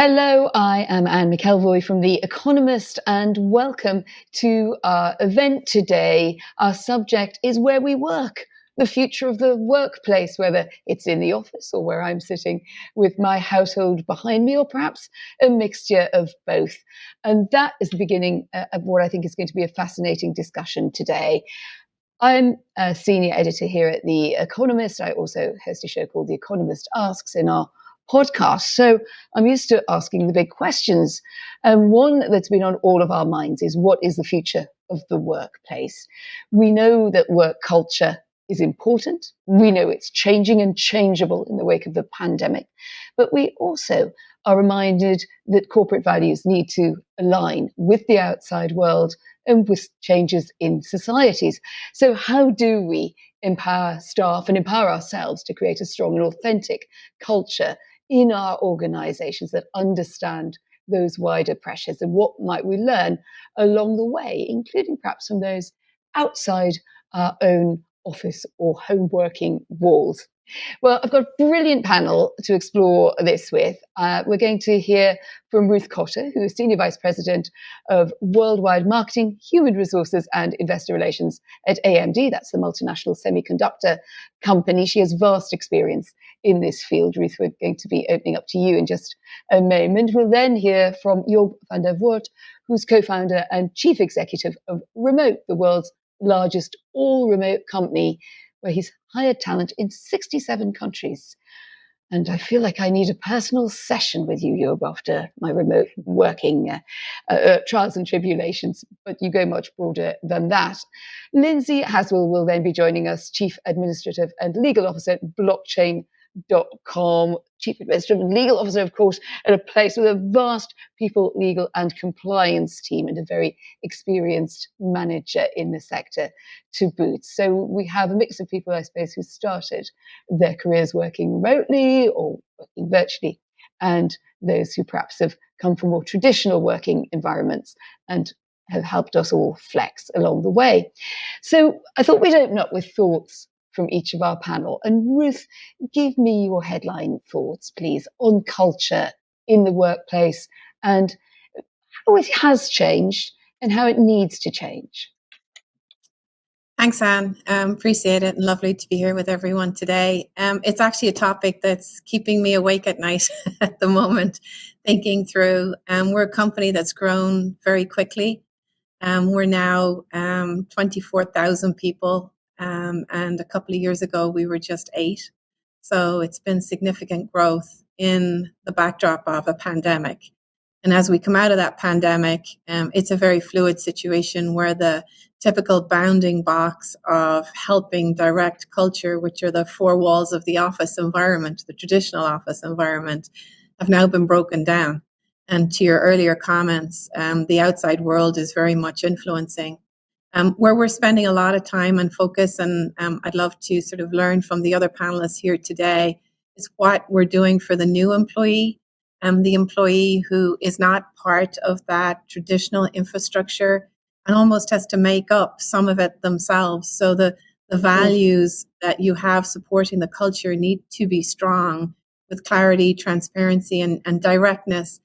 Hello, I am Anne McElvoy from The Economist, and welcome to our event today. Our subject is where we work, the future of the workplace, whether it's in the office or where I'm sitting with my household behind me, or perhaps a mixture of both. And that is the beginning of what I think is going to be a fascinating discussion today. I'm a senior editor here at The Economist. I also host a show called The Economist Asks in our podcast. So I'm used to asking the big questions. And one that's been on all of our minds is, what is the future of the workplace? We know that work culture is important. We know it's changing and changeable in the wake of the pandemic. But we also are reminded that corporate values need to align with the outside world and with changes in societies. So how do we empower staff and empower ourselves to create a strong and authentic culture in our organizations that understand those wider pressures, and what might we learn along the way, including perhaps from those outside our own office or home working walls? Well, I've got a brilliant panel to explore this with. We're going to hear from Ruth Cotter, who is Senior Vice President of Worldwide Marketing, Human Resources and Investor Relations at AMD. That's the multinational semiconductor company. She has vast experience in this field. Ruth, we're going to be opening up to you in just a moment. We'll then hear from Job van der Voort, who's co-founder and chief executive of Remote, the world's largest all-remote company, where he's hired talent in 67 countries. And I feel like I need a personal session with you, Job, after my remote working trials and tribulations, but you go much broader than that. Lindsay Haswell will then be joining us, Chief Administrative and Legal Officer at blockchain.com. Chief Administrative and Legal Officer, of course, at a place with a vast people, legal and compliance team, and a very experienced manager in the sector to boot. So we have a mix of people, I suppose, who started their careers working remotely or working virtually, and those who perhaps have come from more traditional working environments and have helped us all flex along the way. So I thought we'd open up with thoughts from each of our panel. And Ruth, give me your headline thoughts, please, on culture in the workplace and how it has changed and how it needs to change. Thanks, Anne. Appreciate it, and lovely to be here with everyone today. It's actually a topic that's keeping me awake at night at the moment, thinking through. We're a company that's grown very quickly. We're now 24,000 people, and a couple of years ago we were just 8. So it's been significant growth in the backdrop of a pandemic. And as we come out of that pandemic, it's a very fluid situation where the typical bounding box of helping direct culture, which are the 4 walls of the office environment, the traditional office environment, have now been broken down. And to your earlier comments, the outside world is very much influencing. Where we're spending a lot of time and focus, and I'd love to sort of learn from the other panelists here today, is what we're doing for the new employee, the employee who is not part of that traditional infrastructure and almost has to make up some of it themselves. So the values that you have supporting the culture need to be strong, with clarity, transparency, and directness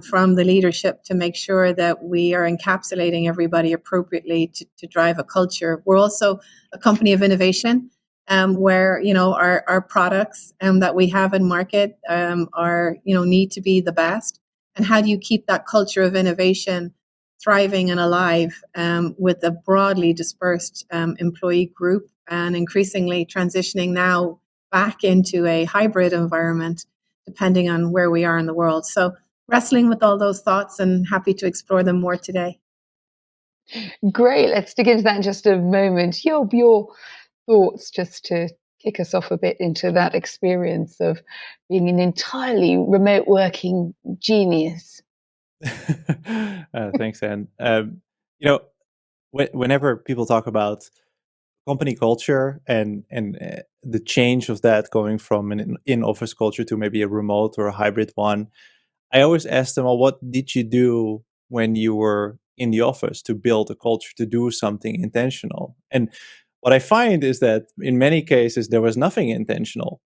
from the leadership to make sure that we are encapsulating everybody appropriately to drive a culture. We're also a company of innovation, where our products that we have in market are need to be the best. And how do you keep that culture of innovation thriving and alive with a broadly dispersed employee group, and increasingly transitioning now back into a hybrid environment depending on where we are in the world. So wrestling with all those thoughts and happy to explore them more today. Great. Let's dig into that in just a moment. Job, your thoughts, just to kick us off a bit into that experience of being an entirely remote working genius. Thanks, Anne. Whenever people talk about company culture and the change of that going from an in-office culture to maybe a remote or a hybrid one, I always ask them, well, what did you do when you were in the office to build a culture, to do something intentional? And what I find is that in many cases there was nothing intentional.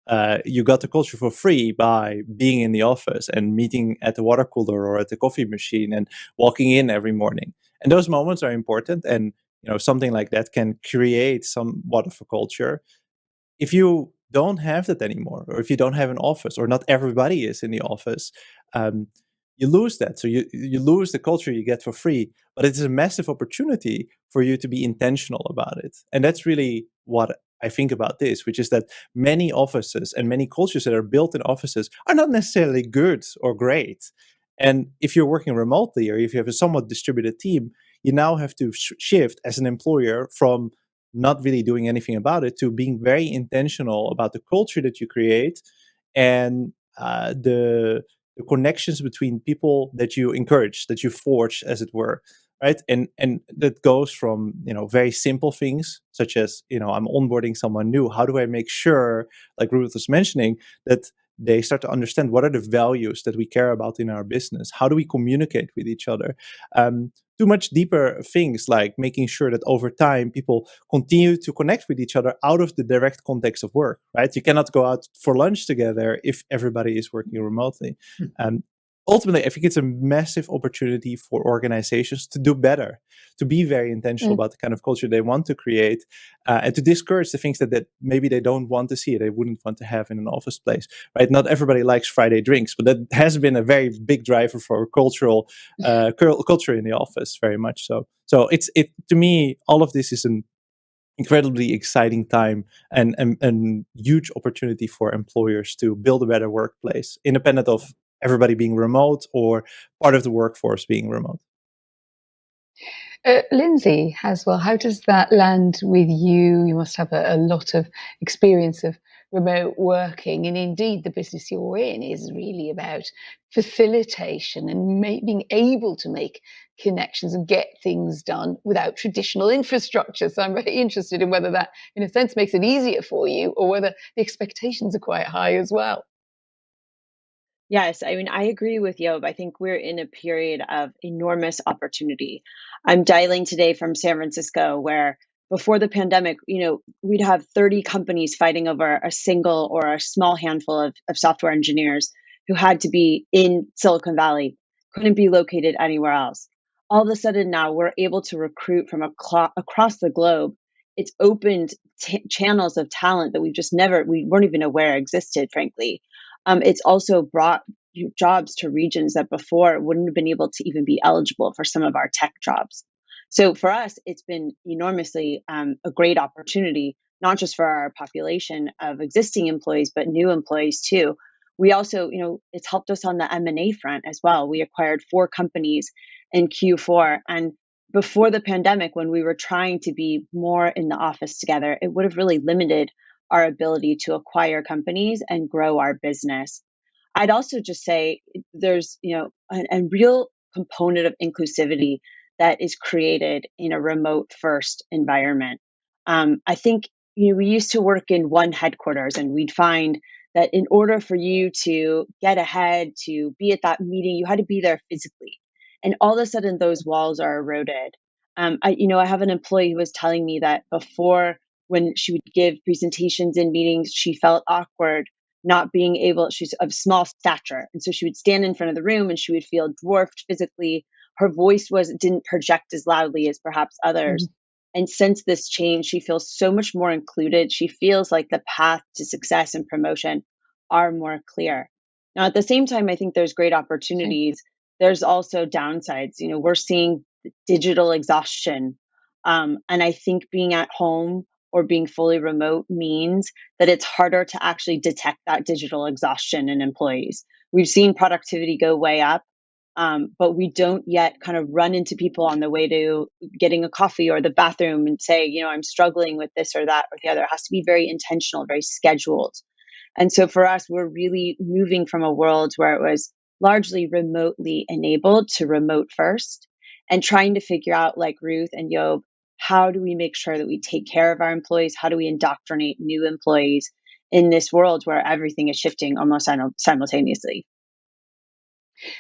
You got the culture for free by being in the office and meeting at the water cooler or at the coffee machine and walking in every morning. And those moments are important, and something like that can create somewhat of a culture. If you don't have that anymore, or if you don't have an office, or not everybody is in the office, um, you lose that. So you lose the culture you get for free, but it's a massive opportunity for you to be intentional about it. And that's really what I think about this, which is that many offices and many cultures that are built in offices are not necessarily good or great. And if you're working remotely, or if you have a somewhat distributed team, you now have to shift as an employer from not really doing anything about it to being very intentional about the culture that you create, and the connections between people that you encourage, that you forge, as it were, right? And that goes from very simple things, such as I'm onboarding someone new. How do I make sure, like Ruth was mentioning, that they start to understand what are the values that we care about in our business? How do we communicate with each other? To much deeper things, like making sure that over time people continue to connect with each other out of the direct context of work, right? You cannot go out for lunch together if everybody is working remotely. Um, Ultimately, I think it's a massive opportunity for organizations to do better, to be very intentional Mm. about the kind of culture they want to create, and to discourage the things that maybe they don't want to see, they wouldn't want to have in an office place, right? Not everybody likes Friday drinks, but that has been a very big driver for culture in the office, very much so. So it to me, all of this is an incredibly exciting time, and huge opportunity for employers to build a better workplace, independent of everybody being remote or part of the workforce being remote. Lindsay Haswell, how does that land with you? You must have a lot of experience of remote working, and indeed, the business you're in is really about facilitation and being able to make connections and get things done without traditional infrastructure. So I'm very interested in whether that, in a sense, makes it easier for you, or whether the expectations are quite high as well. Yes, I mean, I agree with Yob. I think we're in a period of enormous opportunity. I'm dialing today from San Francisco, where before the pandemic, we'd have 30 companies fighting over a single or a small handful of software engineers who had to be in Silicon Valley, couldn't be located anywhere else. All of a sudden now we're able to recruit from across the globe. It's opened channels of talent that we weren't even aware existed, frankly. It's also brought jobs to regions that before wouldn't have been able to even be eligible for some of our tech jobs. So for us, it's been enormously a great opportunity, not just for our population of existing employees, but new employees too. We also, it's helped us on the M&A front as well. We acquired 4 companies in Q4, and before the pandemic, when we were trying to be more in the office together, it would have really limited our ability to acquire companies and grow our business. I'd also just say there's, a real component of inclusivity that is created in a remote first environment. I think, we used to work in one headquarters, and we'd find that in order for you to get ahead, to be at that meeting, you had to be there physically. And all of a sudden, those walls are eroded. I have an employee who was telling me that before, when she would give presentations in meetings, she felt awkward not being able, she's of small stature. And so she would stand in front of the room and she would feel dwarfed physically. Her voice didn't project as loudly as perhaps others. Mhm. And since this change, she feels so much more included. She feels like the path to success and promotion are more clear. Now, at the same time, I think there's great opportunities. There's also downsides. We're seeing digital exhaustion. And I think being at home or being fully remote means that it's harder to actually detect that digital exhaustion in employees. We've seen productivity go way up, but we don't yet kind of run into people on the way to getting a coffee or the bathroom and say, I'm struggling with this or that or the other. It has to be very intentional, very scheduled. And so for us, we're really moving from a world where it was largely remotely enabled to remote first, and trying to figure out, like Ruth and Yob, how do we make sure that we take care of our employees? How do we indoctrinate new employees in this world where everything is shifting almost simultaneously?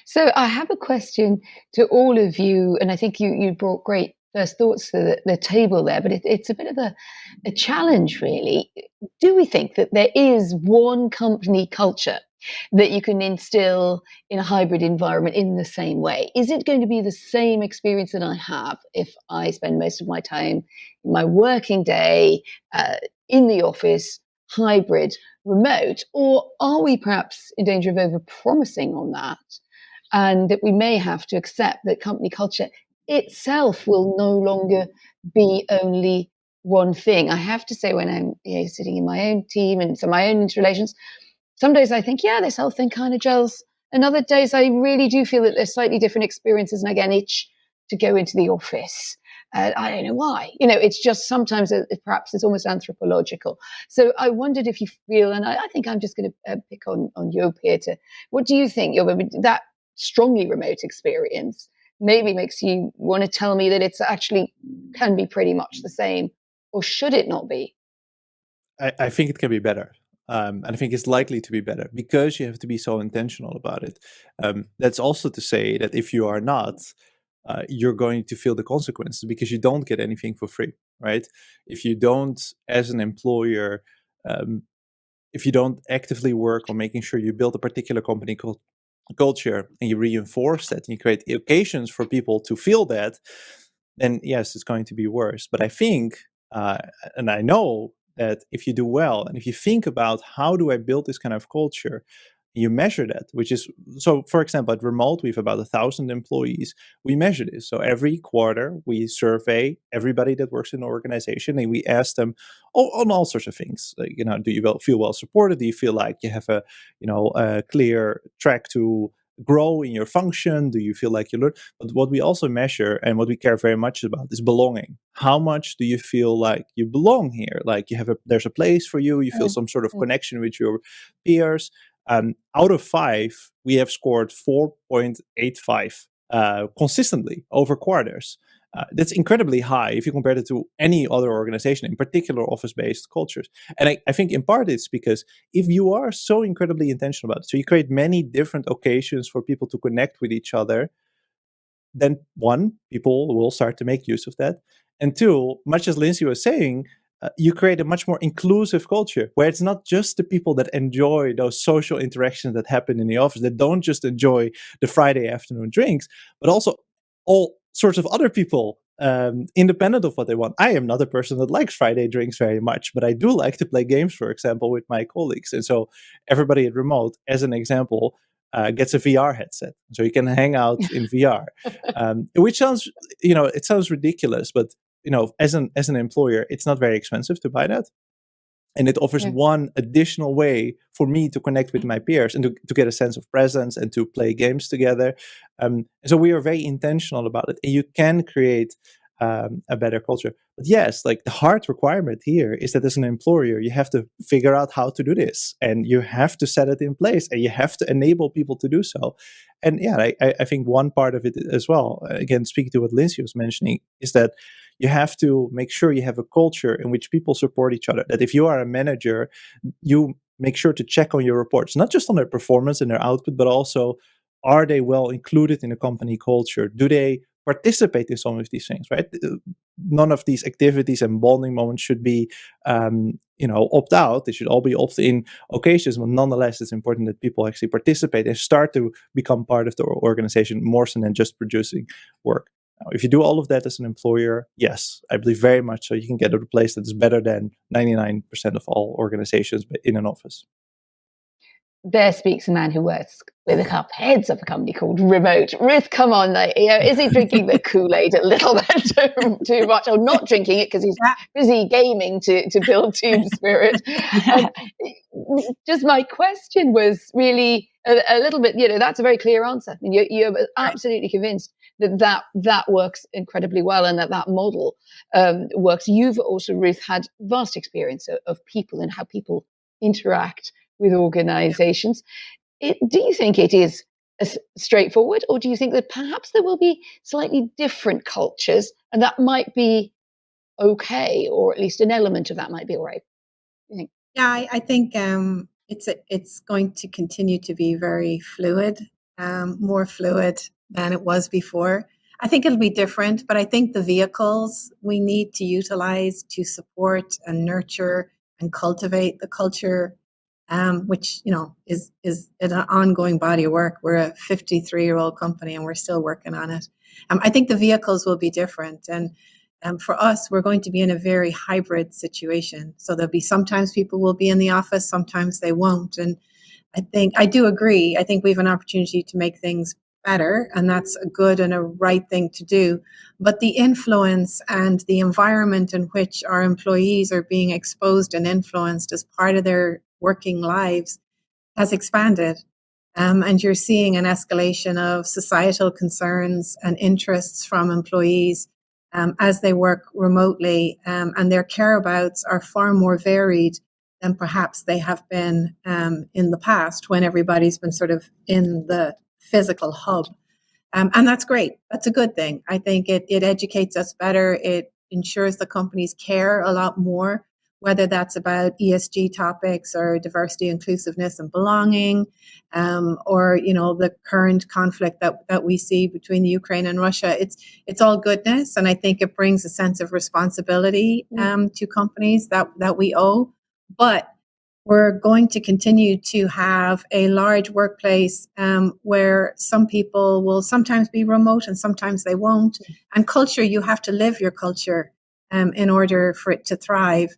So I have a question to all of you, and I think you brought great first thoughts to the table there, but it's a bit of a challenge, really. Do we think that there is one company culture that you can instill in a hybrid environment in the same way? Is it going to be the same experience that I have if I spend most of my time in my working day in the office, hybrid, remote? Or are we perhaps in danger of over-promising on that? And that we may have to accept that company culture itself will no longer be only one thing. I have to say, when I'm sitting in my own team and so my own interrelations, some days I think, yeah, this whole thing kind of gels. And other days I really do feel that there's slightly different experiences, and I get an itch to go into the office. I don't know why. It's just sometimes perhaps it's almost anthropological. So I wondered if you feel, and I think I'm just going to pick on Job here. What do you think, Job? That strongly remote experience maybe makes you want to tell me that it's actually can be pretty much the same, or should it not be? I think it can be better. And I think it's likely to be better because you have to be so intentional about it. That's also to say that if you are not, you're going to feel the consequences because you don't get anything for free, right? If you don't, as an employer, if you don't actively work on making sure you build a particular company culture and you reinforce that and you create occasions for people to feel that, then yes, it's going to be worse. But I think, and I know that if you do well and if you think about how do I build this kind of culture, you measure that, which is, so for example, at Remote, we have about 1,000 employees. We measure this. So every quarter we survey everybody that works in the organization and we ask them on all sorts of things. Like, do you feel well supported? Do you feel like you have a clear track to grow in your function? Do you feel like you learn? But what we also measure and what we care very much about is belonging. How much do you feel like you belong here? Like there's a place for you. You feel some sort of connection with your peers. Out of 5, we have scored 4.85 consistently over quarters. That's incredibly high if you compare it to any other organization, in particular office-based cultures. And I think in part it's because if you are so incredibly intentional about it, so you create many different occasions for people to connect with each other, then one, people will start to make use of that. And two, much as Lindsay was saying, you create a much more inclusive culture where it's not just the people that enjoy those social interactions that happen in the office, that don't just enjoy the Friday afternoon drinks, but also all sorts of other people, independent of what they want. I am not a person that likes Friday drinks very much, but I do like to play games, for example, with my colleagues. And so everybody at Remote, as an example, gets a VR headset, so you can hang out in VR, which sounds, it sounds ridiculous, but as an employer, it's not very expensive to buy that. And it offers one additional way for me to connect with my peers and to get a sense of presence and to play games together. So we are very intentional about it. And you can create a better culture. But yes, like the hard requirement here is that as an employer, you have to figure out how to do this. And you have to set it in place and you have to enable people to do so. And yeah, I think one part of it as well, again, speaking to what Lindsay was mentioning, is that you have to make sure you have a culture in which people support each other. That if you are a manager, you make sure to check on your reports, not just on their performance and their output, but also, are they well included in the company culture? Do they participate in some of these things, right? None of these activities and bonding moments should be, opt out. They should all be opt-in occasions, but nonetheless, it's important that people actually participate and start to become part of the organization more so than just producing work. Now, if you do all of that as an employer, yes, I believe very much so you can get to a place that is better than 99% of all organizations in an office. There speaks a man who works with a couple heads of a company called Remote. Ruth, come on, is he drinking the Kool-Aid a little bit too much, or not drinking it because he's busy gaming to build team spirit? Just my question was really a little bit, that's a very clear answer. I mean, you're absolutely convinced that works incredibly well and that model works. You've also, Ruth, had vast experience of people and how people interact with organizations. Do you think it is straightforward, or do you think that perhaps there will be slightly different cultures and that might be okay, or at least an element of that might be all right? Yeah, I think it's going to continue to be very fluid, more fluid than it was before. I think it'll be different, but I think the vehicles we need to utilize to support and nurture and cultivate the culture, which is an ongoing body of work. We're a 53-year-old company and we're still working on it. I think the vehicles will be different, and for us, we're going to be in a very hybrid situation. So there'll be sometimes people will be in the office, sometimes they won't, and I do agree. I think we have an opportunity to make things better, and that's a good and a right thing to do. But the influence and the environment in which our employees are being exposed and influenced as part of their working lives has expanded. And you're seeing an escalation of societal concerns and interests from employees as they work remotely, and their careabouts are far more varied than perhaps they have been in the past when everybody's been sort of in the physical hub. And that's great. That's a good thing. I think it educates us better. It ensures the companies care a lot more, whether that's about ESG topics or diversity, inclusiveness, and belonging, or the current conflict that we see between the Ukraine and Russia. It's all goodness, and I think it brings a sense of responsibility to companies that we owe. But we're going to continue to have a large workplace where some people will sometimes be remote and sometimes they won't. And culture, you have to live your culture in order for it to thrive.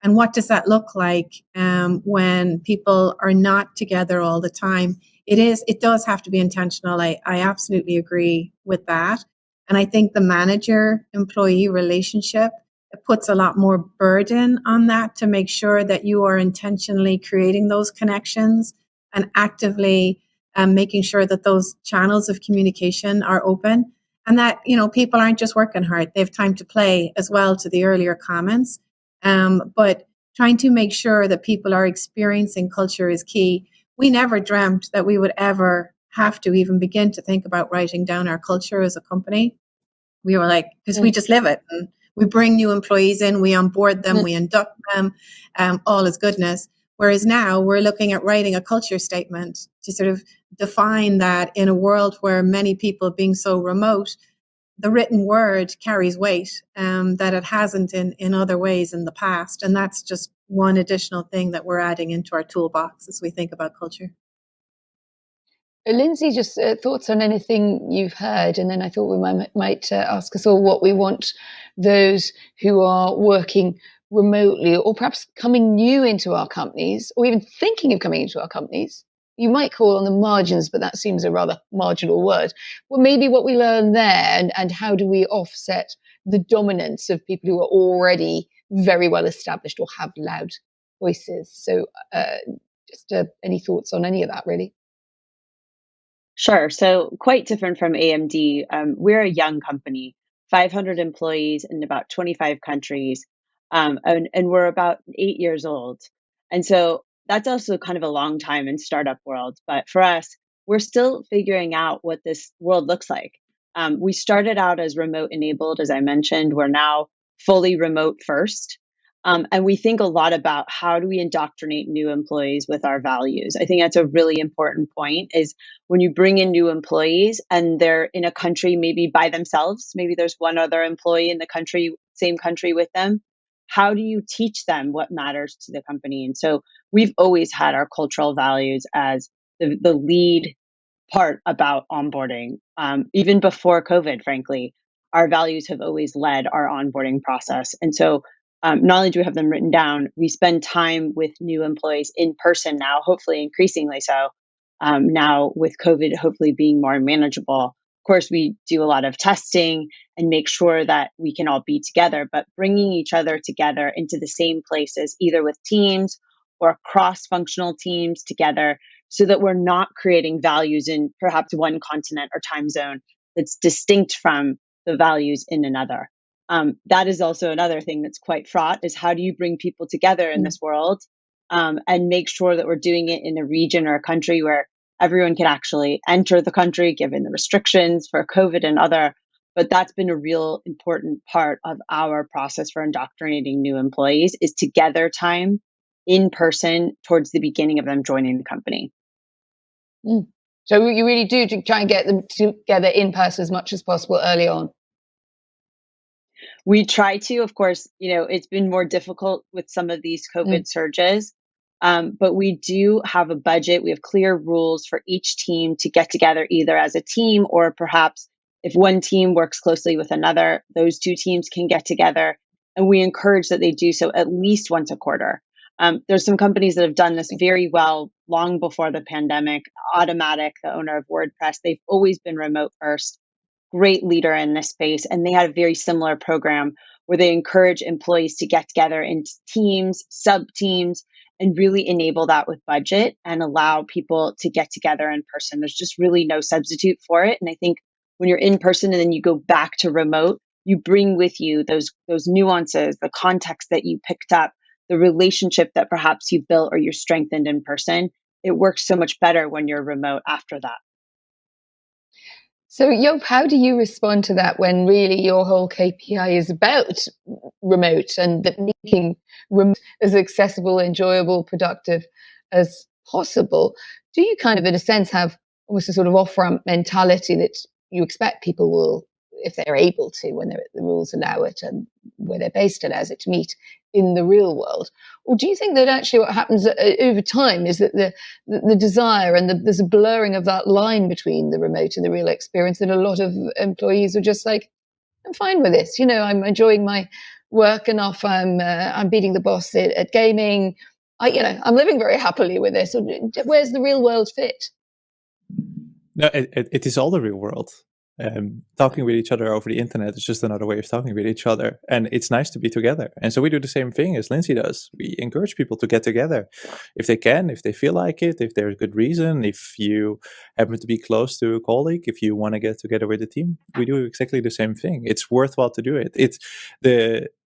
And what does that look like when people are not together all the time? It does have to be intentional. I absolutely agree with that. And I think the manager-employee relationship, it puts a lot more burden on that to make sure that you are intentionally creating those connections and actively making sure that those channels of communication are open, and that people aren't just working hard, they have time to play as well, to the earlier comments. But trying to make sure that people are experiencing culture is key. We never dreamt that we would ever have to even begin to think about writing down our culture as a company. We were like, because we just live it. And we bring new employees in, we onboard them, we induct them, all is goodness. Whereas now we're looking at writing a culture statement to sort of define that in a world where many people being so remote, the written word carries weight that it hasn't in other ways in the past. And that's just one additional thing that we're adding into our toolbox as we think about culture. Lindsay, just thoughts on anything you've heard, and then I thought we might ask us all what we want those who are working remotely or perhaps coming new into our companies, or even thinking of coming into our companies. You might call on the margins, but that seems a rather marginal word. Well, maybe what we learn there, and how do we offset the dominance of people who are already very well established or have loud voices. So just any thoughts on any of that, really? Sure. So quite different from AMD. We're a young company, 500 employees in about 25 countries, and we're about 8 years old. And so that's also kind of a long time in startup world. But for us, we're still figuring out what this world looks like. We started out as remote enabled, as I mentioned. We're now fully remote first. And we think a lot about how do we indoctrinate new employees with our values. I think that's a really important point, is when you bring in new employees and they're in a country maybe by themselves, maybe there's one other employee in the country, same country with them, how do you teach them what matters to the company? And so we've always had our cultural values as the lead part about onboarding. Even before COVID, frankly, our values have always led our onboarding process. And so not only do we have them written down, we spend time with new employees in person now, hopefully increasingly so. Now with COVID, hopefully being more manageable. Of course, we do a lot of testing and make sure that we can all be together, but bringing each other together into the same places, either with teams or cross-functional teams together, so that we're not creating values in perhaps one continent or time zone that's distinct from the values in another. That is also another thing that's quite fraught, is how do you bring people together in this world, and make sure that we're doing it in a region or a country where everyone can actually enter the country, given the restrictions for COVID and other. But that's been a real important part of our process for indoctrinating new employees, is together time in person towards the beginning of them joining the company. So you really do try and get them together in person as much as possible early on. We try to, of course, it's been more difficult with some of these COVID surges, but we do have a budget. We have clear rules for each team to get together either as a team, or perhaps if one team works closely with another, those two teams can get together. And we encourage that they do so at least once a quarter. There's some companies that have done this very well long before the pandemic. Automatic, the owner of WordPress, they've always been remote first, great leader in this space. And they had a very similar program where they encourage employees to get together into teams, sub teams, and really enable that with budget and allow people to get together in person. There's just really no substitute for it. And I think when you're in person and then you go back to remote, you bring with you those nuances, the context that you picked up, the relationship that perhaps you built or you strengthened in person. It works so much better when you're remote after that. So, Joop, how do you respond to that when really your whole KPI is about remote and that making remote as accessible, enjoyable, productive as possible? Do you kind of, in a sense, have almost a sort of off-ramp mentality that you expect people will, if they're able to, when the rules allow it and where they're based allows it, to meet in the real world? Or do you think that actually what happens over time is that the desire and there's a blurring of that line between the remote and the real experience, that a lot of employees are just like, I'm fine with this. I'm enjoying my work enough. I'm beating the boss at gaming. I'm living very happily with this. Where's the real world fit? No, it is all the real world. Talking with each other over the internet is just another way of talking with each other, and it's nice to be together. And so we do the same thing as Lindsay does. We encourage people to get together if they can, if they feel like it, if there's good reason, if you happen to be close to a colleague, if you want to get together with the team. We do exactly the same thing. It's worthwhile to do it. It's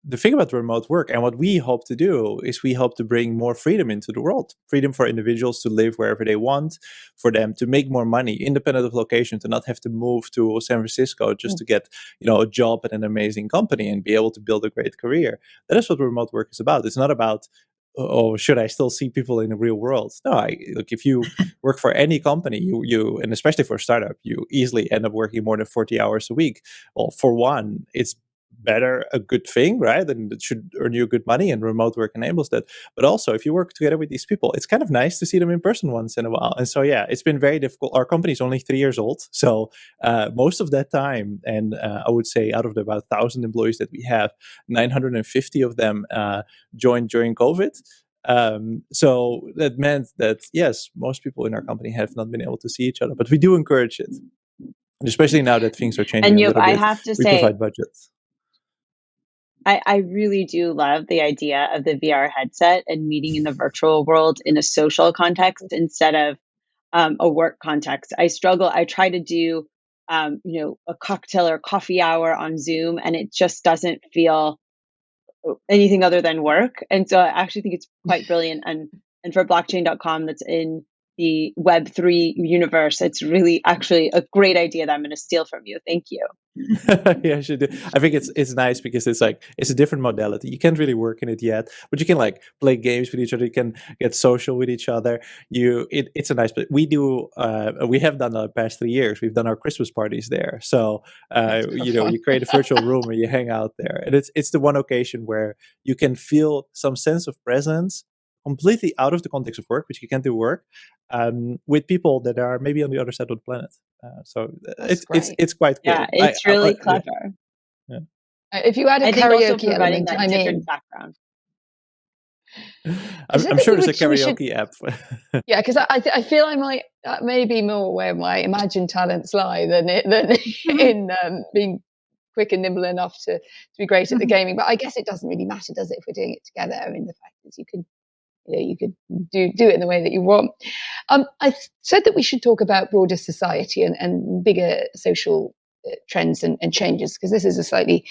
the thing about remote work, and what we hope to do is we hope to bring more freedom into the world, freedom for individuals to live wherever they want, for them to make more money independent of location, to not have to move to San Francisco just to get a job at an amazing company and be able to build a great career. That is what remote work is about. It's not about, oh, should I still see people in the real world? No, look, if you work for any company, you and especially for a startup, you easily end up working more than 40 hours a week. Well, for one, it's better a good thing, right? And it should earn you good money, and remote work enables that. But also, if you work together with these people, it's kind of nice to see them in person once in a while. And so, yeah, it's been very difficult. Our company is only 3 years old, so most of that time, and I would say out of the about 1,000 employees that we have, 950 of them joined during COVID. So that meant that, yes, most people in our company have not been able to see each other, but we do encourage it. And especially now that things are changing And a little I bit, have to we say, provide budgets. I really do love the idea of the VR headset and meeting in the virtual world in a social context instead of a work context. I struggle. I try to do, a cocktail or coffee hour on Zoom, and it just doesn't feel anything other than work. And so I actually think it's quite brilliant. And for blockchain.com, that's in the Web3 universe, it's really actually a great idea that I'm going to steal from you. Thank you. Yeah, I should do. I think it's nice because it's a different modality. You can't really work in it yet, but you can play games with each other. You can get social with each other. It's a nice. But we have done the past 3 years. We've done our Christmas parties there. So you create a virtual room and you hang out there, and it's the one occasion where you can feel some sense of presence completely out of the context of work, which you can't do work, with people that are maybe on the other side of the planet. So it's quite cool. Yeah, it's really clever. Yeah. If you add a karaoke element, that different background. I'm sure there's a karaoke app. Yeah, because I feel I might maybe more where my imagined talents lie than in being quick and nimble enough to be great at the gaming. But I guess it doesn't really matter, does it, if we're doing it together? I mean, the fact is you could do it in the way that you want. I said that we should talk about broader society and bigger social trends and changes, because this is a slightly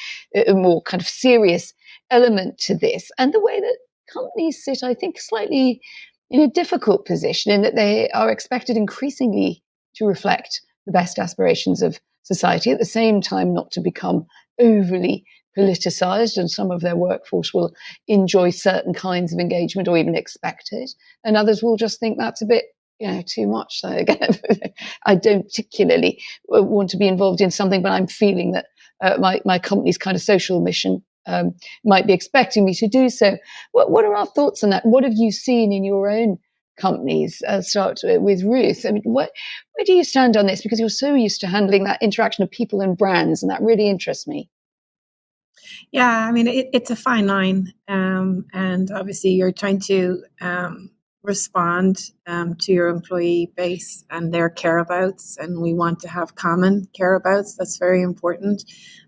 more kind of serious element to this. And the way that companies sit, I think, slightly in a difficult position in that they are expected increasingly to reflect the best aspirations of society, at the same time not to become overly politicized, and some of their workforce will enjoy certain kinds of engagement or even expect it, and others will just think that's a bit too much. So again, I don't particularly want to be involved in something, but I'm feeling that my company's kind of social mission might be expecting me to do so. What are our thoughts on that? What have you seen in your own companies? Start with Ruth. I mean, where do you stand on this? Because you're so used to handling that interaction of people and brands, and that really interests me. Yeah, I mean, it's a fine line. And obviously, you're trying to respond to your employee base and their careabouts. And we want to have common careabouts. That's very important.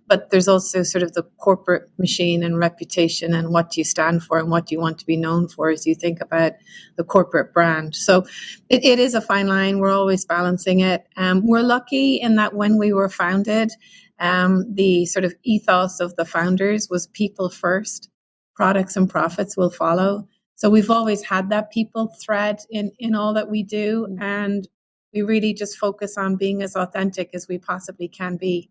But there's also sort of the corporate machine and reputation and what you stand for and what you want to be known for as you think about the corporate brand. So it is a fine line. We're always balancing it. We're lucky in that when we were founded, the sort of ethos of the founders was people first, products and profits will follow. So we've always had that people thread in all that we do. And we really just focus on being as authentic as we possibly can be.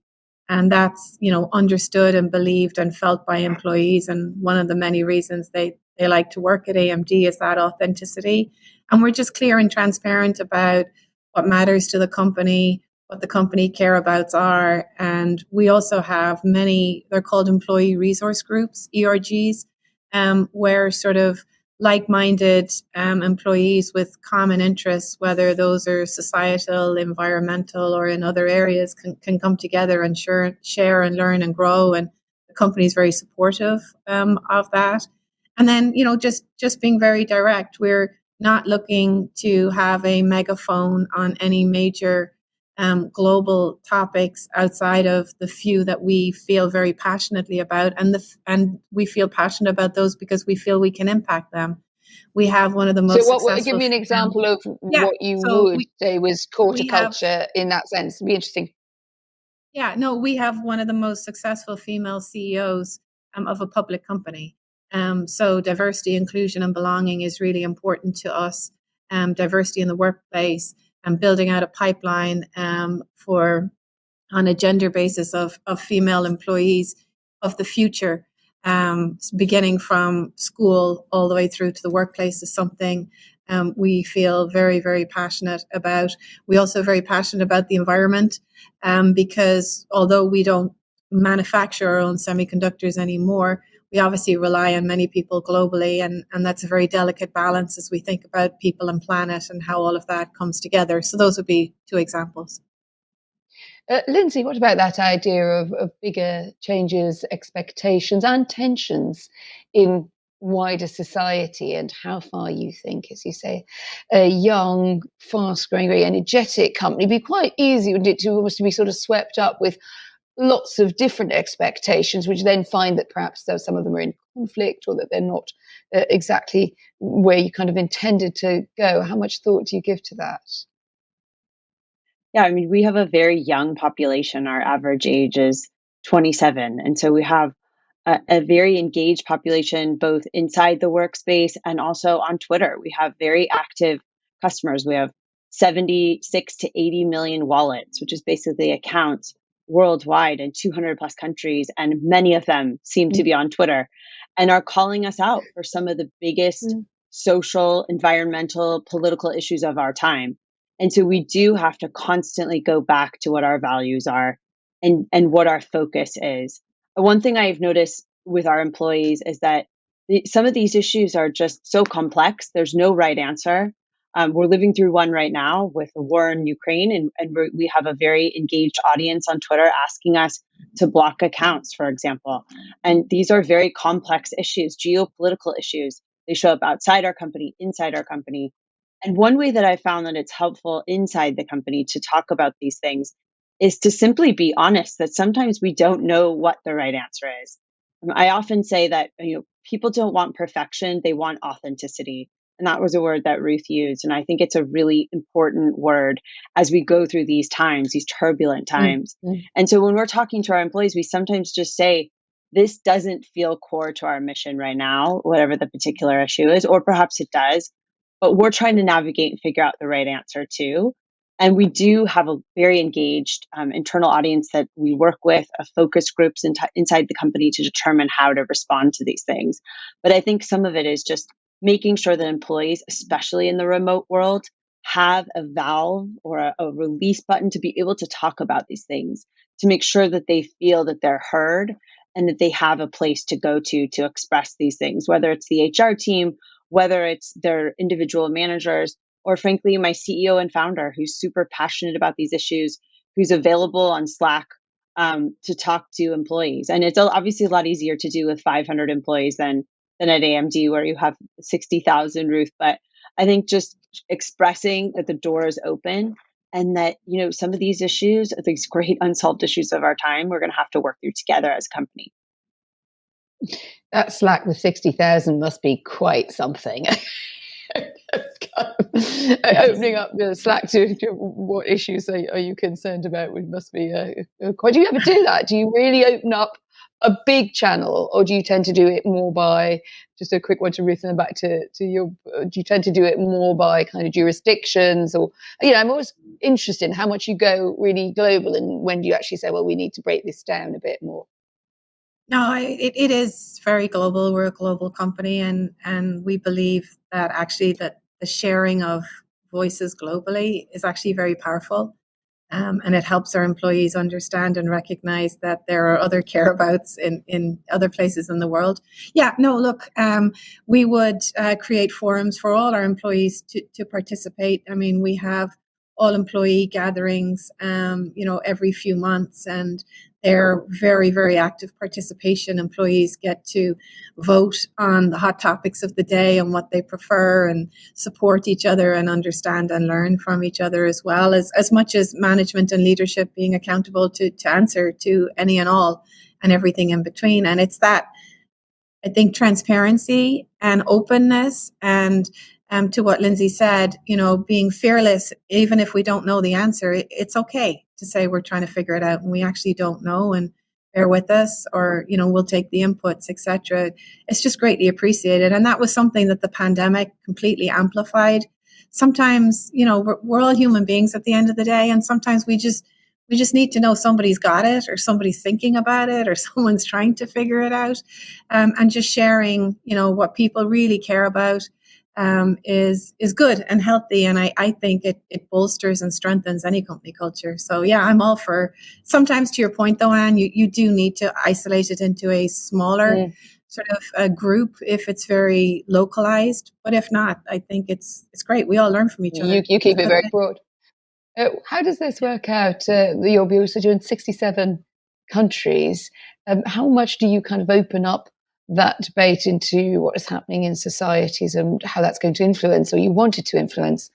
And that's, understood and believed and felt by employees. And one of the many reasons they like to work at AMD is that authenticity. And we're just clear and transparent about what matters to the company, what the company careabouts are. And we also have many, they're called employee resource groups, ERGs, where sort of like-minded employees with common interests, whether those are societal, environmental, or in other areas, can come together and share and learn and grow. And the company is very supportive of that. And then, just being very direct, we're not looking to have a megaphone on any major global topics outside of the few that we feel very passionately about, and we feel passionate about those because we feel we can impact them. We have one of the most successful. Give me an example of what you would say was core to culture in that sense. It'd be interesting. Yeah, no, we have one of the most successful female CEOs of a public company. So diversity, inclusion, and belonging is really important to us. Diversity in the workplace, and building out a pipeline for on a gender basis of female employees of the future, beginning from school all the way through to the workplace, is something we feel very, very passionate about. We also very passionate about the environment because although we don't manufacture our own semiconductors anymore, we obviously rely on many people globally, and that's a very delicate balance as we think about people and planet and how all of that comes together. So those would be two examples. Lindsay, what about that idea of bigger changes, expectations, and tensions in wider society, and how far you think, as you say, a young, fast-growing, very energetic company be quite easy, wouldn't it, to almost be sort of swept up with lots of different expectations, which then find that perhaps some of them are in conflict or that they're not exactly where you kind of intended to go. How much thought do you give to that? Yeah, I mean, we have a very young population. Our average age is 27. And so we have a very engaged population, both inside the workspace and also on Twitter. We have very active customers. We have 76 to 80 million wallets, which is basically accounts worldwide in 200 plus countries. And many of them seem to be on Twitter and are calling us out for some of the biggest social, environmental, political issues of our time. And so we do have to constantly go back to what our values are and what our focus is. One thing I've noticed with our employees is that some of these issues are just so complex. There's no right answer. We're living through one right now with the war in Ukraine, and we have a very engaged audience on Twitter asking us to block accounts, for example. And these are very complex issues, geopolitical issues. They show up outside our company, inside our company. And one way that I found that it's helpful inside the company to talk about these things is to simply be honest that sometimes we don't know what the right answer is. I often say that people don't want perfection, they want authenticity. And that was a word that Ruth used. And I think it's a really important word as we go through these times, these turbulent times. Mm-hmm. And so when we're talking to our employees, we sometimes just say, this doesn't feel core to our mission right now, whatever the particular issue is, or perhaps it does. But we're trying to navigate and figure out the right answer too. And we do have a very engaged internal audience that we work with, focus groups inside the company to determine how to respond to these things. But I think some of it is just making sure that employees, especially in the remote world, have a valve or a release button to be able to talk about these things, to make sure that they feel that they're heard and that they have a place to go to express these things, whether it's the HR team, whether it's their individual managers, or frankly, my CEO and founder who's super passionate about these issues, who's available on Slack to talk to employees. And it's obviously a lot easier to do with 500 employees than at AMD where you have 60,000, Ruth. But I think just expressing that the door is open and that, some of these issues, these great unsolved issues of our time, we're going to have to work through together as a company. That Slack with 60,000 must be quite something. Opening up the Slack to what issues are you concerned about, which must be quite. Do you ever do that? Do you really open up a big channel, or do you tend to do it more by, just a quick one to Ruth and back to your, do you tend to do it more by kind of jurisdictions, or, I'm always interested in how much you go really global and when do you actually say, well, we need to break this down a bit more? No, it is very global. We're a global company, and we believe that actually that the sharing of voices globally is actually very powerful. And it helps our employees understand and recognize that there are other careabouts in other places in the world. Yeah, no, look, we would create forums for all our employees to participate. I mean, we have all employee gatherings, every few months, and they're very, very active participation. Employees get to vote on the hot topics of the day and what they prefer, and support each other and understand and learn from each other, as well as much as management and leadership being accountable to answer to any and all and everything in between. And it's that, I think, transparency and openness, and to what Lindsay said, being fearless, even if we don't know the answer, it's okay to say we're trying to figure it out and we actually don't know, and bear with us, or, we'll take the inputs, etc. It's just greatly appreciated. And that was something that the pandemic completely amplified. Sometimes, we're all human beings at the end of the day, and sometimes we just need to know somebody's got it, or somebody's thinking about it, or someone's trying to figure it out. And just sharing, what people really care about is good and healthy. And I think it bolsters and strengthens any company culture. So yeah, I'm all for, sometimes to your point though, Anne, you do need to isolate it into a smaller sort of a group if it's very localized. But if not, I think it's great. We all learn from each other. You keep it very broad. How does this work out? You're also doing 67 countries. How much do you kind of open up that debate into what is happening in societies and how that's going to influence, or you wanted to influence,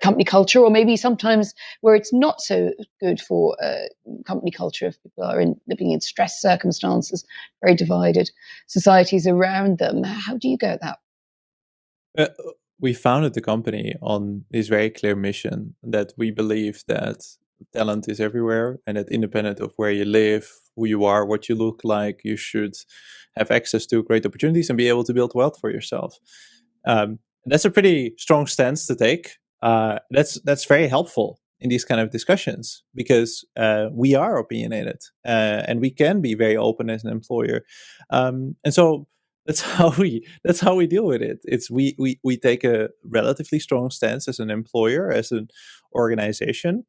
company culture, or maybe sometimes where it's not so good for company culture if people are living in stress circumstances, very divided societies around them. How do you go at that? We founded the company on this very clear mission that we believe that talent is everywhere, and that independent of where you live, who you are, what you look like, you should have access to great opportunities and be able to build wealth for yourself. That's a pretty strong stance to take. That's very helpful in these kind of discussions, because we are opinionated and we can be very open as an employer, and so that's how we deal with it. It's we take a relatively strong stance as an employer, as an organization,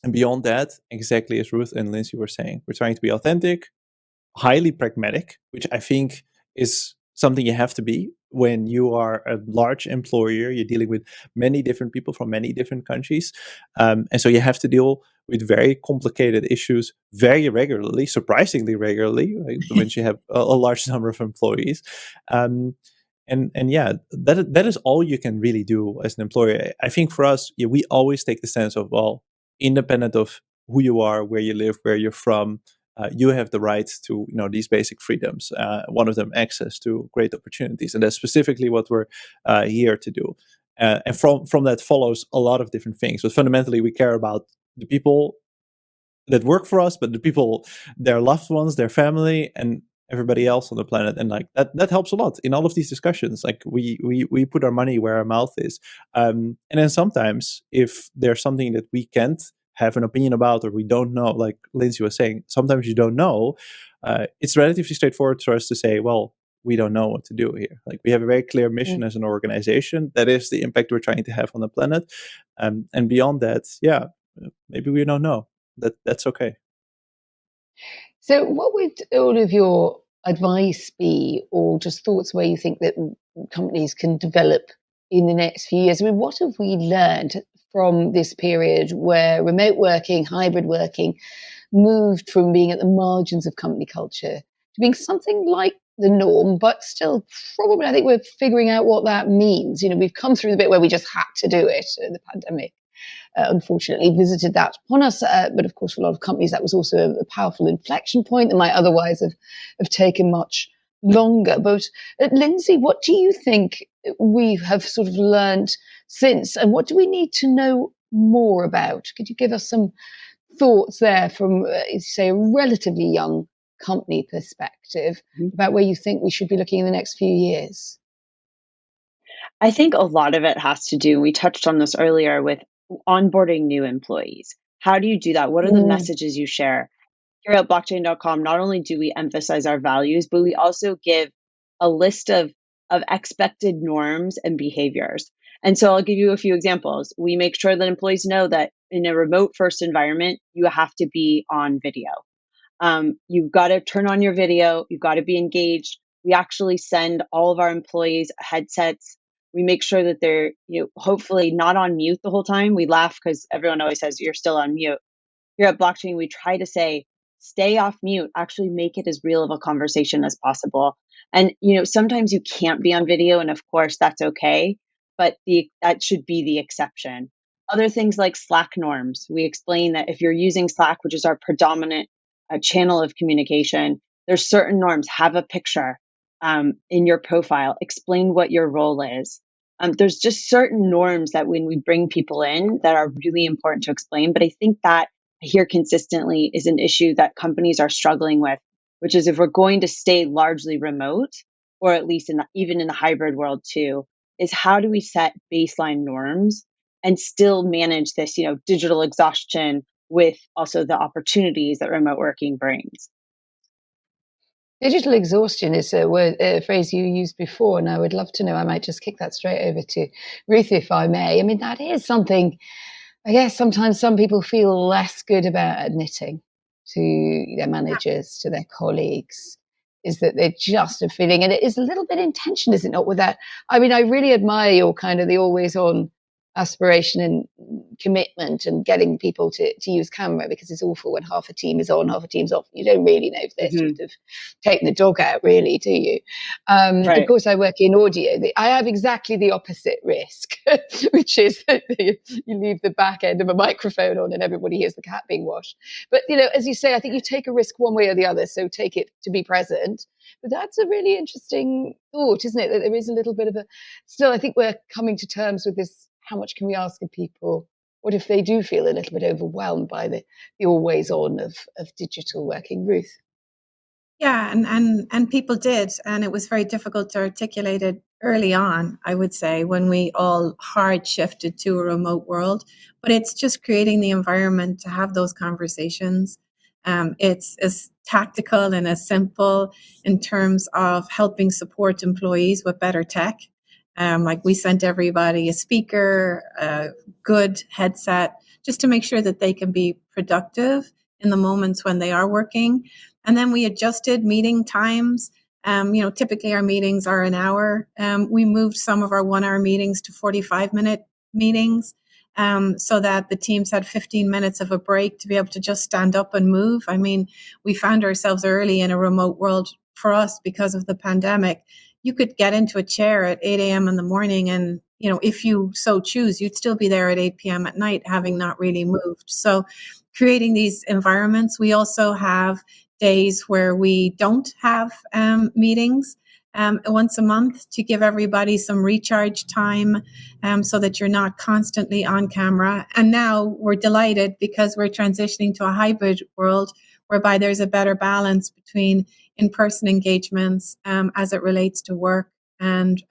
and beyond that, exactly as Ruth and Lindsay were saying, we're trying to be authentic, highly pragmatic, which I think is something you have to be when you are a large employer. You're dealing with many different people from many different countries, and so you have to deal with very complicated issues very regularly, surprisingly regularly, right, when you have a large number of employees. And yeah, that is all you can really do as an employer. I think for us, yeah, we always take the stance of, well, independent of who you are, where you live, where you're from, you have the right to these basic freedoms. One of them, access to great opportunities, and that's specifically what we're here to do. And from that follows a lot of different things. But fundamentally, we care about the people that work for us, but the people, their loved ones, their family, and everybody else on the planet. And like that helps a lot in all of these discussions. Like we put our money where our mouth is. And then sometimes if there's something that we can't have an opinion about, or we don't know, like Lindsay was saying, sometimes you don't know, it's relatively straightforward for us to say, well, we don't know what to do here. Like, we have a very clear mission Mm. as an organization. That is the impact we're trying to have on the planet. And beyond that, maybe we don't know. That's okay. So, what would all of your advice be, or just thoughts where you think that companies can develop in the next few years? I mean, what have we learned from this period where remote working, hybrid working moved from being at the margins of company culture to being something like the norm, but still probably, I think we're figuring out what that means. You know, we've come through the bit where we just had to do it, the pandemic. Unfortunately visited that upon us. But of course, for a lot of companies, that was also a powerful inflection point that might otherwise have taken much longer. But Lindsay, what do you think we have sort of learned since, and what do we need to know more about? Could you give us some thoughts there from, as you say, a relatively young company perspective about where you think we should be looking in the next few years? I think a lot of it has to do, we touched on this earlier, with onboarding new employees. How do you do that? What are the messages you share? Here at blockchain.com, not only do we emphasize our values, but we also give a list of expected norms and behaviors. And so I'll give you a few examples. We make sure that employees know that in a remote first environment, you have to be on video. You've got to turn on your video. You've got to be engaged. We actually send all of our employees headsets. We make sure that they're, hopefully not on mute the whole time. We laugh because everyone always says you're still on mute. Here at Blockchain, we try to say, stay off mute, actually make it as real of a conversation as possible. And, sometimes you can't be on video, and of course that's okay, but that should be the exception. Other things like Slack norms. We explain that if you're using Slack, which is our predominant channel of communication, there's certain norms. Have a picture in your profile. Explain what your role is. There's just certain norms that when we bring people in that are really important to explain. But I think that I hear consistently is an issue that companies are struggling with, which is if we're going to stay largely remote, or at least even in the hybrid world too, is how do we set baseline norms and still manage this, digital exhaustion with also the opportunities that remote working brings. Digital exhaustion is a phrase you used before, and I would love to know. I might just kick that straight over to Ruth, if I may. I mean, that is something, I guess sometimes some people feel less good about admitting to their managers, to their colleagues, is that they're just a feeling, and it is a little bit in tension, is it not, with that? I mean, I really admire your kind of the always on aspiration and commitment and getting people to use camera, because it's awful when half a team is on, half a team's off. You don't really know if they're sort of taking the dog out, really, do you? Of course, I work in audio. I have exactly the opposite risk, which is that you leave the back end of a microphone on and everybody hears the cat being washed. But, as you say, I think you take a risk one way or the other, so take it to be present. But that's a really interesting thought, isn't it? That there is a little bit of still, I think we're coming to terms with this. How much can we ask of people? What if they do feel a little bit overwhelmed by the always on of digital working? Ruth? Yeah, and people did, and it was very difficult to articulate it early on, I would say, when we all hard shifted to a remote world. But it's just creating the environment to have those conversations. It's as tactical and as simple in terms of helping support employees with better tech. Like we sent everybody a speaker, a good headset, just to make sure that they can be productive in the moments when they are working. And then we adjusted meeting times. Typically our meetings are an hour. We moved some of our 1 hour meetings to 45-minute meetings, so that the teams had 15 minutes of a break to be able to just stand up and move. I mean, we found ourselves early in a remote world for us because of the pandemic. You could get into a chair at 8 a.m. in the morning and, if you so choose, you'd still be there at 8 p.m. at night, having not really moved. So creating these environments. We also have days where we don't have meetings once a month to give everybody some recharge time, so that you're not constantly on camera. And now we're delighted because we're transitioning to a hybrid world whereby there's a better balance between in-person engagements as it relates to work and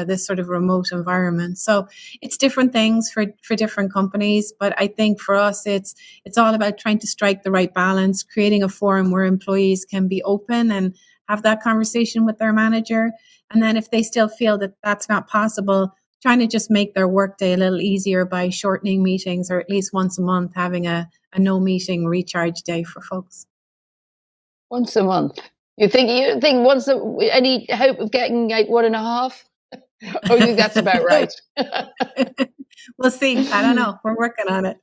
this sort of remote environment. So it's different things for different companies, but I think for us it's all about trying to strike the right balance, creating a forum where employees can be open and have that conversation with their manager. And then if they still feel that that's not possible, trying to just make their workday a little easier by shortening meetings, or at least once a month having a no meeting recharge day for folks. Once a month. You think once any hope of getting like 1.5? Or you think that's about right? We'll see. I don't know. We're working on it.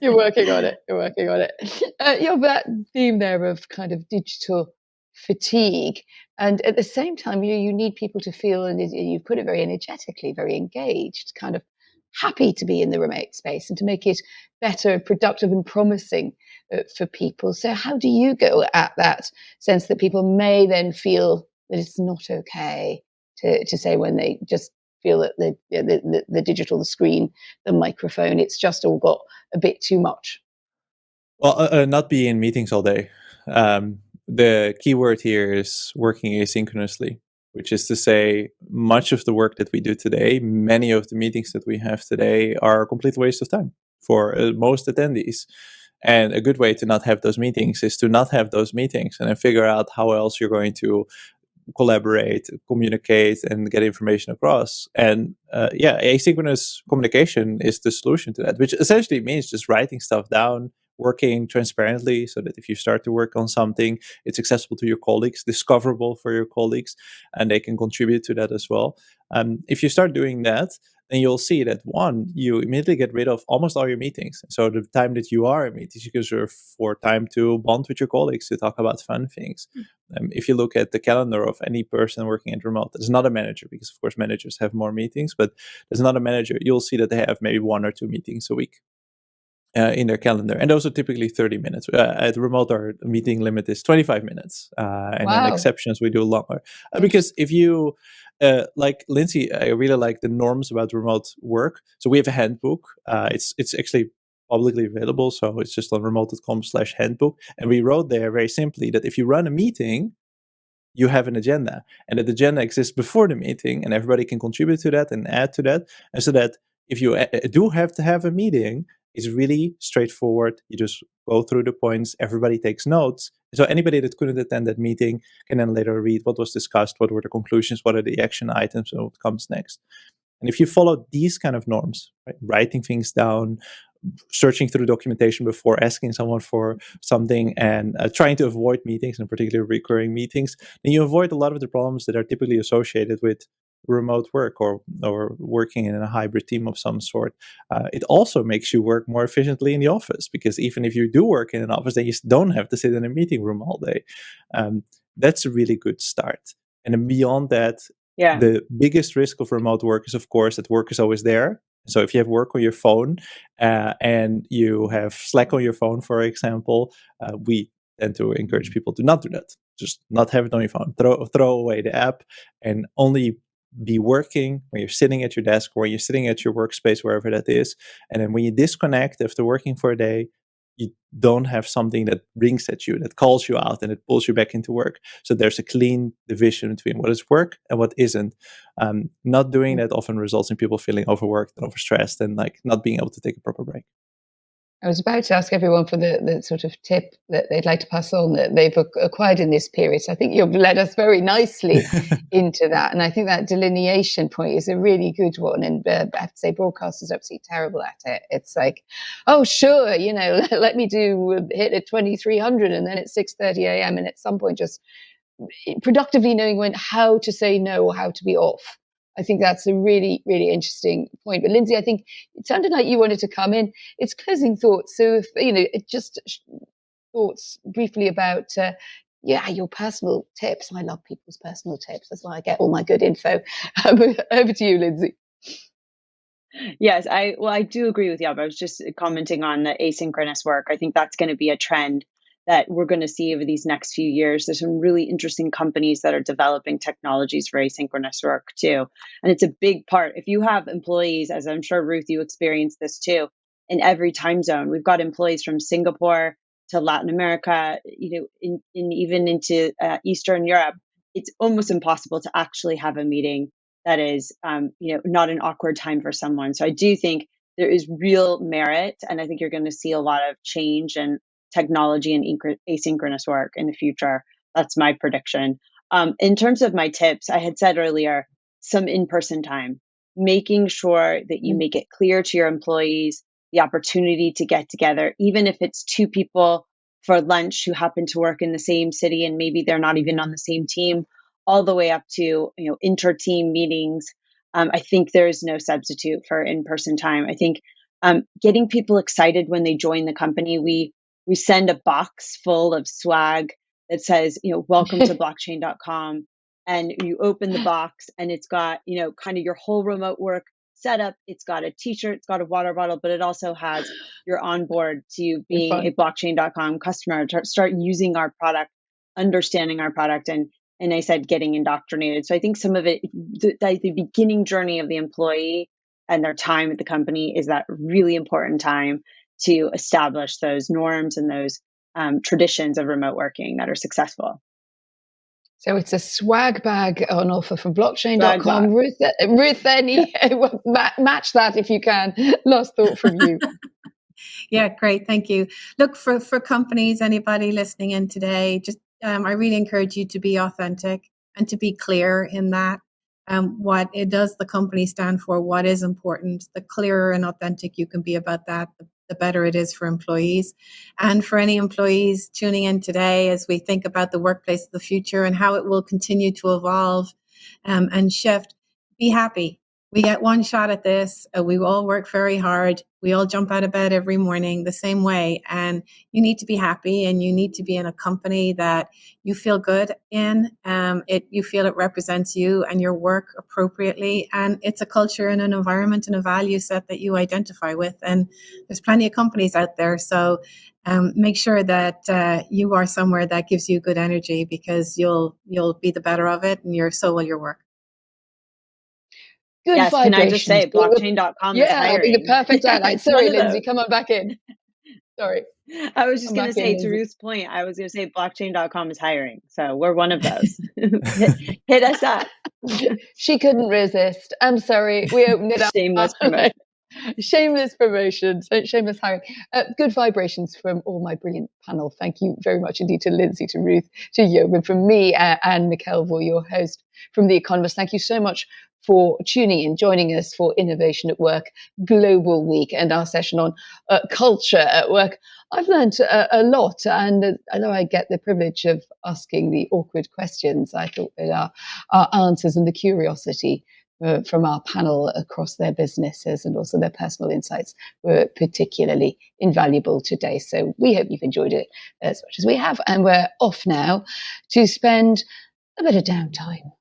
You're working on it. You have that theme there of kind of digital fatigue, and at the same time, you need people to feel, and you put it very energetically, very engaged, kind of happy to be in the remote space, and to make it better, productive, and promising for people. So, how do you go at that sense that people may then feel that it's not okay to say when they just feel that the digital, the screen, the microphone, it's just all got a bit too much? Well, not be in meetings all day. The key word here is working asynchronously, which is to say, much of the work that we do today, many of the meetings that we have today, are a complete waste of time for most attendees. And a good way to not have those meetings is to not have those meetings and then figure out how else you're going to collaborate, communicate, and get information across. And asynchronous communication is the solution to that, which essentially means just writing stuff down, working transparently, so that if you start to work on something, it's accessible to your colleagues, discoverable for your colleagues, and they can contribute to that as well. If you start doing that, then you'll see that, one, you immediately get rid of almost all your meetings. So the time that you are in meetings, you can reserve for time to bond with your colleagues, to talk about fun things. If you look at the calendar of any person working at remote, there's not a manager, because of course managers have more meetings, but there's not a manager. You'll see that they have maybe 1 or 2 meetings a week in their calendar, and those are typically 30 minutes. At remote, our meeting limit is 25 minutes, and then Wow. exceptions we do longer. Because if you like Lindsay, I really like the norms about remote work. So we have a handbook. It's actually publicly available, so it's just on remote.com/handbook, and we wrote there very simply that if you run a meeting, you have an agenda, and that agenda exists before the meeting, and everybody can contribute to that and add to that. And so that if you do have to have a meeting, it's really straightforward. You just go through the points, everybody takes notes. So anybody that couldn't attend that meeting can then later read what was discussed, what were the conclusions, what are the action items, and what comes next. And if you follow these kind of norms, right, writing things down, searching through documentation before asking someone for something, and trying to avoid meetings, and particularly recurring meetings, then you avoid a lot of the problems that are typically associated with remote work or working in a hybrid team of some sort. It also makes you work more efficiently in the office, because even if you do work in an office, then you don't have to sit in a meeting room all day. That's a really good start. And then beyond that, the biggest risk of remote work is, of course, that work is always there. So if you have work on your phone and you have Slack on your phone, for example, we tend to encourage people to not do that. Just not have it on your phone. Throw away the app, and only be working when you're sitting at your desk, or you're sitting at your workspace, wherever that is. And then when you disconnect after working for a day, you don't have something that rings at you, that calls you out, and it pulls you back into work. So there's a clean division between what is work and what isn't. Not doing that often results in people feeling overworked and overstressed, and like not being able to take a proper break. I was about to ask everyone for the sort of tip that they'd like to pass on that they've acquired in this period. So I think you've led us very nicely into that. And I think that delineation point is a really good one. And I have to say, broadcasters are absolutely terrible at it. It's like, oh, sure, let me hit at 2300 and then it's 6:30 a.m. And at some point, just productively knowing how to say no or how to be off. I think that's a really, really interesting point. But Lindsay, I think it sounded like you wanted to come in. It's closing thoughts. So, just thoughts briefly about, your personal tips. I love people's personal tips. That's why I get all my good info. Over to you, Lindsay. Yes, I do agree with you. I was just commenting on the asynchronous work. I think that's going to be a trend that we're going to see over these next few years. There's some really interesting companies that are developing technologies for asynchronous work too. And it's a big part. If you have employees, as I'm sure, Ruth, you experienced this too, in every time zone. We've got employees from Singapore to Latin America, in even into Eastern Europe. It's almost impossible to actually have a meeting that is, not an awkward time for someone. So I do think there is real merit, and I think you're going to see a lot of change and technology and asynchronous work in the future. That's my prediction. In terms of my tips, I had said earlier, some in-person time, making sure that you make it clear to your employees the opportunity to get together, even if it's two people for lunch who happen to work in the same city and maybe they're not even on the same team, all the way up to inter-team meetings. I think there is no substitute for in-person time. I think getting people excited when they join the company, we send a box full of swag that says, welcome to blockchain.com. And you open the box and it's got, kind of your whole remote work setup. It's got a t-shirt, it's got a water bottle, but it also has your onboard to being a blockchain.com customer, to start using our product, understanding our product, and I said getting indoctrinated. So I think some of it, the beginning journey of the employee and their time at the company is that really important time to establish those norms and those traditions of remote working that are successful. So it's a swag bag on offer from blockchain.com. Ruth, any match that if you can. Last thought from you. Yeah, great. Thank you. Look, for companies, anybody listening in today, just I really encourage you to be authentic and to be clear in that. What it does the company stand for, what is important. The clearer and authentic you can be about that, the better it is for employees. And for any employees tuning in today, as we think about the workplace of the future and how it will continue to evolve and shift, be happy. We get one shot at this. We all work very hard. We all jump out of bed every morning the same way. And you need to be happy, and you need to be in a company that you feel good in. You feel it represents you and your work appropriately. And it's a culture and an environment and a value set that you identify with. And there's plenty of companies out there. So make sure that you are somewhere that gives you good energy, because you'll be the better of it, and so will your work. Good yes, vibrations. Can I just say, blockchain.com is hiring. Yeah, the perfect highlight. Sorry, Lindsay, come on back in. Sorry. I was just going to say, to Ruth's point, I was going to say blockchain.com is hiring. So we're one of those. hit us up. She couldn't resist. I'm sorry. We opened it up. Shameless promotion. Shameless promotions, shameless hiring. Good vibrations from all my brilliant panel. Thank you very much indeed to Lindsay, to Ruth, to Jovan, from me, and McKelvey, your host from The Economist. Thank you so much for tuning in, joining us for Innovation at Work Global Week and our session on culture at work. I've learned a lot, and I know I get the privilege of asking the awkward questions. I thought that our answers and the curiosity from our panel across their businesses and also their personal insights were particularly invaluable today. So we hope you've enjoyed it as much as we have. And we're off now to spend a bit of downtime.